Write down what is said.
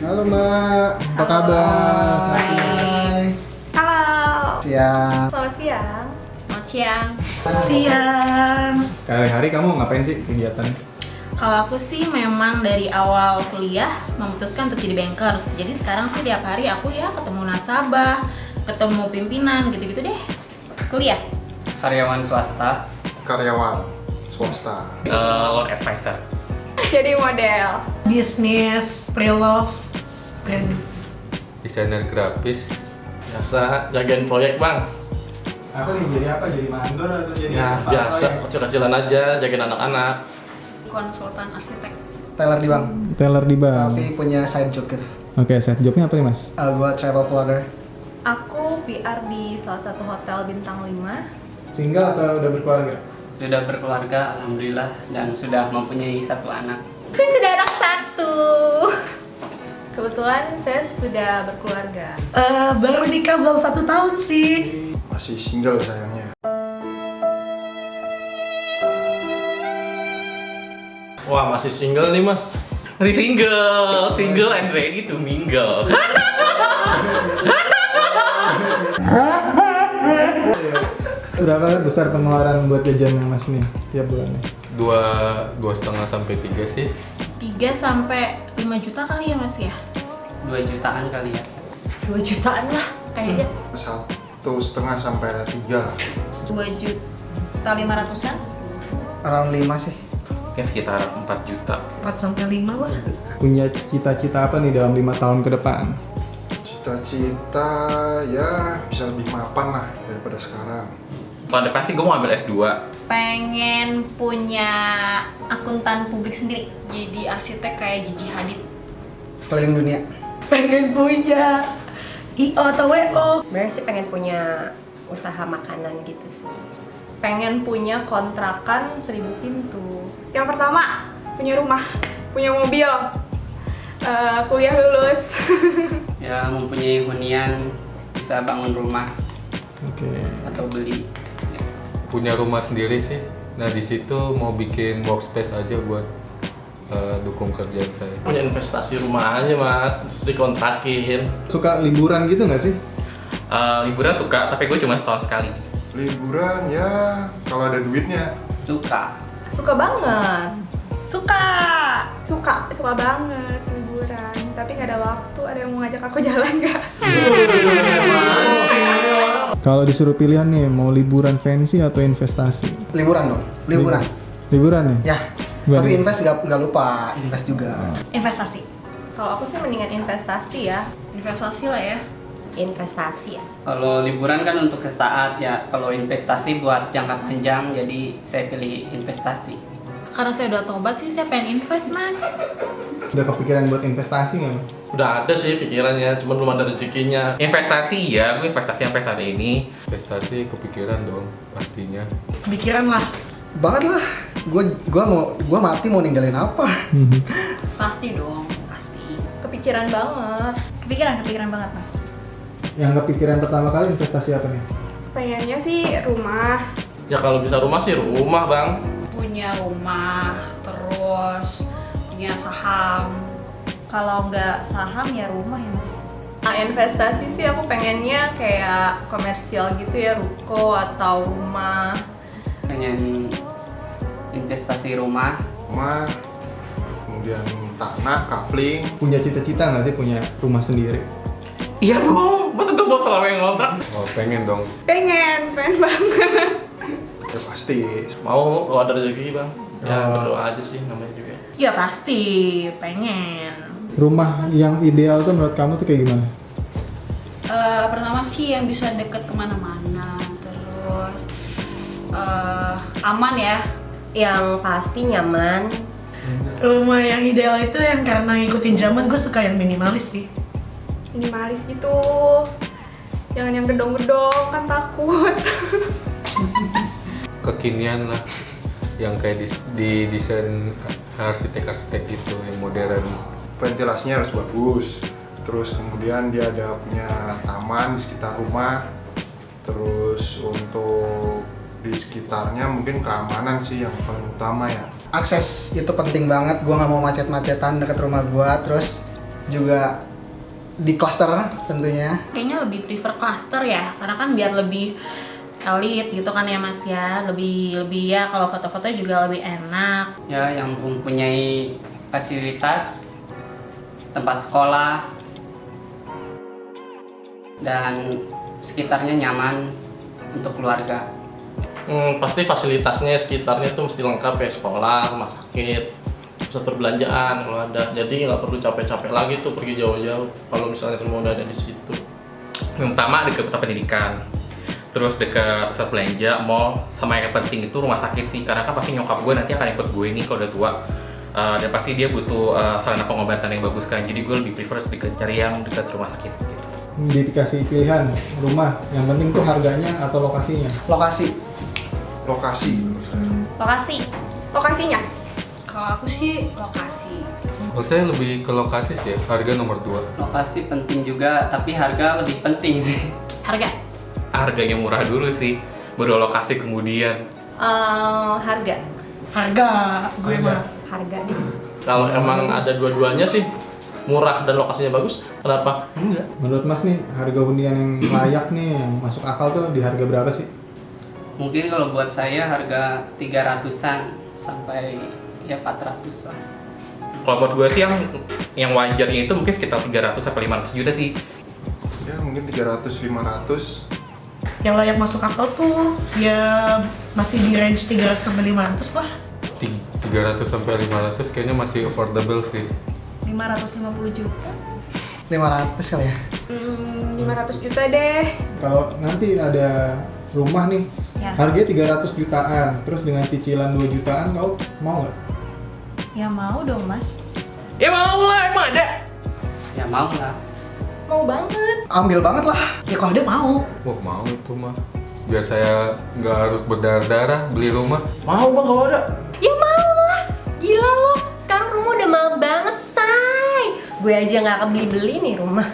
Halo Mbak, apa kabar? Hai. Halo. Siang. Selamat siang. Selamat siang. Siang. Hari-hari kamu ngapain sih kegiatan? Kalau aku sih memang dari awal kuliah memutuskan untuk jadi bankers. Jadi sekarang sih tiap hari aku ya ketemu nasabah, ketemu pimpinan gitu-gitu deh. Kuliah. Karyawan swasta. Karyawan swasta. Loan advisor. Jadi model. Bisnis, pre-love, branding. Desainer grafis, biasa jagain proyek bang. Apa nih, jadi apa? Jadi mandor atau jadi Ya apa? biasa, kecil-kecilan aja jagain anak-anak. Konsultan arsitek. Teller di bank, Teller di bank. tapi punya side job gitu. Oke, set jobnya apa nih Mas? Gua travel vlogger. Aku PR di salah satu hotel bintang 5. Single atau udah berkeluarga? Sudah berkeluarga, alhamdulillah, dan sudah mempunyai satu anak. Saya sudah anak 1. Kebetulan saya sudah berkeluarga. Baru nikah belum 1 tahun sih. Masih single sayangnya. Wah masih single nih mas. Masih single and ready to mingle. Berapa besar pengeluaran buat jajannya Mas nih tiap bulannya? Dua setengah sampai 3 sih. 3 sampai 5 juta kali ya mas ya? 2 jutaan kali ya. 2 jutaan lah kayaknya. 1,5 sampai 3 lah. 2 juta 500-an. Around 5 sih. Mungkin sekitar 4 juta. 4 sampai 5 lah. Punya cita-cita apa nih dalam 5 tahun ke depan? Cita-cita ya bisa lebih mapan lah daripada sekarang. Tahun depan sih gue mau ambil S2. Pengen punya akuntan publik sendiri. Jadi arsitek kayak Gigi Hadid. Keliling dunia. Pengen punya IO atau WO. Sebenarnya sih pengen punya usaha makanan gitu sih. Pengen punya kontrakan 1000 pintu. Yang pertama, punya rumah, punya mobil, kuliah lulus. Ya, mempunyai hunian, bisa bangun rumah Oke. atau beli. Punya rumah sendiri sih. Nah di situ mau bikin workspace aja buat dukung kerjaan saya. Punya investasi rumah aja mas, terus dikontrakin. Suka liburan gitu nggak sih? Liburan suka, tapi gue cuma setahun sekali. Liburan ya kalau ada duitnya. Suka. Suka banget. Suka banget liburan. Tapi nggak ada waktu. Ada yang mau ngajak aku jalan nggak? Kalau disuruh pilihan nih, mau liburan fancy atau investasi? Liburan dong, liburan. Liburan ya? Ya. Gimana? Tapi invest nggak lupa, invest juga. Investasi. Kalau aku sih mendingan investasi ya. Investasi lah ya. Investasi ya. Kalau liburan kan untuk sesaat ya. Kalau investasi buat jangka panjang, jadi saya pilih investasi. Karena saya udah tobat sih, saya pengen invest mas. Udah kepikiran buat investasi nggak? Mas? Udah ada sih pikirannya, cuman belum ada rezekinya. Investasi ya, gue investasi sampai saat ini. Investasi kepikiran dong pastinya. Pikiran lah. Banget lah. Gua mati mau ninggalin apa? Pasti dong, pasti. Kepikiran banget. Kepikiran banget mas. Yang kepikiran pertama kali investasi apa nih? Pengennya sih rumah. Ya kalau bisa rumah sih rumah bang. Punya rumah, terus punya saham. Kalau nggak saham ya rumah ya mas. Nah, investasi sih aku pengennya kayak komersial gitu ya, ruko atau rumah. Pengen investasi rumah. Rumah, kemudian tanah, kafling. Punya cita-cita nggak sih punya rumah sendiri? Iya dong, betul gue bos selama yang ngontrak. Oh pengen dong. Pengen banget. Ya pasti. Mau kalau ada rezeki bang. Ya Oh. berdoa aja sih namanya juga. Ya pasti, pengen. Rumah yang ideal tuh menurut kamu tuh kayak gimana? Pertama sih yang bisa deket kemana-mana, terus aman ya. Yang pasti nyaman. Rumah yang ideal itu yang karena ngikutin zaman, gue suka yang minimalis sih. Minimalis gitu. Jangan yang gedong-gedong, kan takut. Kekinian lah. Yang kayak di desain arsitek gitu, yang modern. Ventilasinya harus bagus. Terus kemudian dia ada punya taman di sekitar rumah. Terus untuk di sekitarnya mungkin keamanan sih yang paling utama ya. Akses itu penting banget. Gua nggak mau macet-macetan dekat rumah gua. Terus juga di klaster tentunya. Kayaknya lebih prefer cluster ya, karena kan biar lebih elit gitu kan ya Mas ya. Lebih ya kalau foto-foto juga lebih enak. Ya, yang mempunyai fasilitas, tempat sekolah, dan sekitarnya nyaman untuk keluarga. Pasti fasilitasnya sekitarnya tuh mesti lengkap ya, sekolah, rumah sakit, pusat perbelanjaan kalau ada. Jadi nggak perlu capek-capek lagi tuh pergi jauh-jauh kalau misalnya semua udah ada di situ. Yang pertama dekat pusat pendidikan, terus dekat pusat belanja, mall, sama yang penting itu rumah sakit sih, karena kan pasti nyokap gue nanti akan ikut gue nih kalau udah tua. Dan pasti dia butuh sarana pengobatan yang bagus kan, jadi gue lebih prefer cari yang dekat rumah sakit gitu. Dikasih pilihan rumah, yang penting tuh harganya atau lokasinya? Lokasi. Lokasi menurut saya. Lokasi. Lokasinya. Kalau aku sih lokasi. Kalau saya lebih ke lokasi sih ya, harga nomor 2. Lokasi penting juga, tapi harga lebih penting sih. Harga. Harganya murah dulu sih, baru lokasi kemudian. Harga. Harga gue mah. Harga deh. Kalau emang ada dua-duanya sih, murah dan lokasinya bagus, kenapa? Enggak. Menurut Mas nih, harga hunian yang layak nih, yang masuk akal tuh di harga berapa sih? Mungkin kalau buat saya harga 300-an sampai ya 400 lah. Kalau buat gue sih yang wajarnya itu mungkin sekitar 300 sampai 500 juta sih. Ya mungkin 300-500. Yang layak masuk akal tuh ya masih di range 300 sampai 500 lah. 300 sampai 500 kayaknya masih affordable sih. 550 juta. 500 kali ya. 500 juta deh. Kalau nanti ada rumah nih, Ya. harganya 300 jutaan, terus dengan cicilan 2 jutaan, kau mau nggak? Ya mau dong Mas. Ya mau lah, emang ada. Ya mau lah. Mau banget. Ambil banget lah. Ya kalau dia mau. Wah mau itu mah. Biar saya nggak harus berdarah-darah beli rumah. Mau bang kalau ada. Ya mau lah, gila lo. Sekarang rumah udah mahal banget, say. Gue aja nggak kebeli-beli nih rumah.